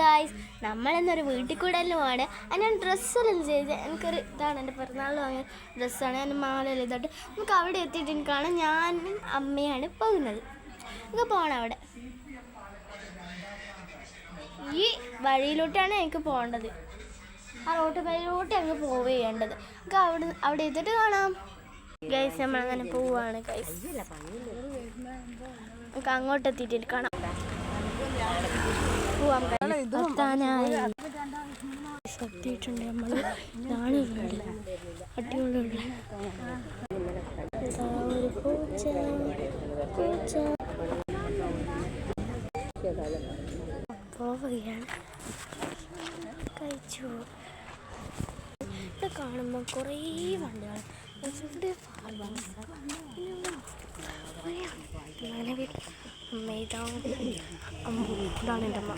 Guys, നമ്മളിന്നൊരു വീട്ടിൽ കൂടലുമാണ്. ഞാൻ ഡ്രസ്സെല്ലാം ചെയ്ത് എനിക്കൊരു ഇതാണ് എൻ്റെ പിറന്നാൾ വാങ്ങിയ ഡ്രസ്സാണ്. ഞാൻ മാലയിൽ ഇതോട്ട് നമുക്ക് അവിടെ എത്തിയിട്ട് എനിക്കാണ് ഞാനും അമ്മയാണ് പോകുന്നത്. നമുക്ക് പോകണം അവിടെ. ഈ വഴിയിലോട്ടാണ് എനിക്ക് പോകേണ്ടത്. ആ റോട്ട് വഴിയിലോട്ട് അങ്ങ് പോവേണ്ടത്. നമുക്ക് അവിടെ എത്തിയിട്ട് കാണാം. ഗൈസ്, നമ്മളങ്ങനെ പോവുകയാണ് ഗൈസ്. നമുക്ക് അങ്ങോട്ട് എത്തിയിട്ട് കാണാം. എത്തിയിട്ടുണ്ട് നമ്മൾ. ഇതാണ് വീട്. അടിപൊളിയുള്ള ഒരു പോവുകയാണ്. കഴിച്ചു. ഇവിടെ കാണുമ്പോൾ കുറേ വണ്ടികൾ. ഇവിടെ അമ്മ ഇതാണ് എൻ്റെ അമ്മ.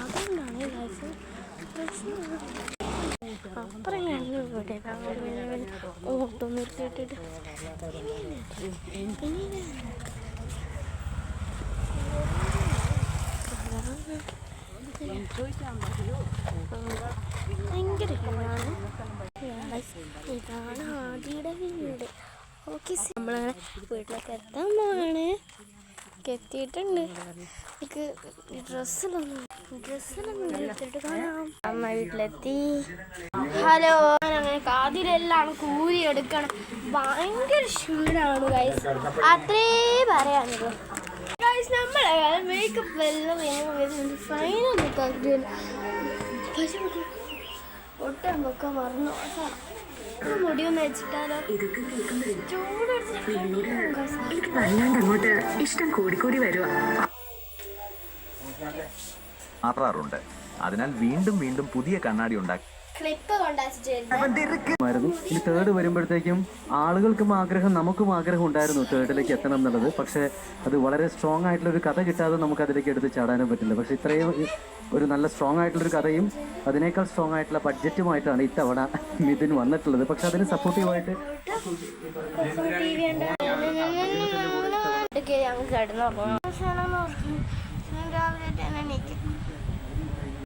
അതുകൊണ്ടാണ് അപ്പുറം കഴിഞ്ഞു ഇവിടെ ഓട്ടോ നിർത്തിയിട്ടിട്ട് ഭയങ്കര ഇതാണ് ആദിയുടെ വീട്. ഓക്കെ, നമ്മളങ്ങനെ വീട്ടിലേക്ക് എത്താൻ പോവാണ്. എത്തിയിട്ടുണ്ട്. എനിക്ക് ഡ്രസ്സിലൊന്നും എടുത്തിട്ട് കാണാം. അമ്മ വീട്ടിലെത്തി. ഹലോ, അങ്ങനെ കാതിലെല്ലാം കൂരി എടുക്കണം. ഭയങ്കര ക്ഷീണമാണ് ഗൈസ്. അത്രേ പറയാനുള്ളൂ ഗൈസ്. നമ്മളെ മേക്കപ്പ് എല്ലാം വേഗം വരുന്നുണ്ട്. ഫൈനൊന്നും കഴിക്കില്ല. പക്ഷെ ഒട്ടും വെക്കാൻ മറന്നു. മുടിയൊന്ന് വെച്ചിട്ടാലോ. ഇഷ്ടം കൂടിക്കൂടി വരുക. മാറാറുണ്ട്. അതിനാൽ വീണ്ടും വീണ്ടും പുതിയ കണ്ണാടി ഉണ്ടാക്കി ഇനി തേർഡ് വരുമ്പോഴത്തേക്കും ആളുകൾക്കും ആഗ്രഹം, നമുക്കും ആഗ്രഹം ഉണ്ടായിരുന്നു തേർഡിലേക്ക് എത്തണം എന്നുള്ളത്. പക്ഷെ അത് വളരെ സ്ട്രോങ് ആയിട്ടുള്ള ഒരു കഥ കിട്ടാതെ നമുക്ക് അതിലേക്ക് എടുത്ത് ചാടാനും പറ്റില്ല. പക്ഷെ ഇത്രയും ഒരു നല്ല സ്ട്രോങ് ആയിട്ടുള്ളൊരു കഥയും അതിനേക്കാൾ സ്ട്രോങ് ആയിട്ടുള്ള ബഡ്ജറ്റുമായിട്ടാണ് ഇത്തവണ മിഥുൻ വന്നിട്ടുള്ളത്. പക്ഷെ അതിന് സപ്പോർട്ടീവായിട്ട് കിടന്നു. രാവിലെ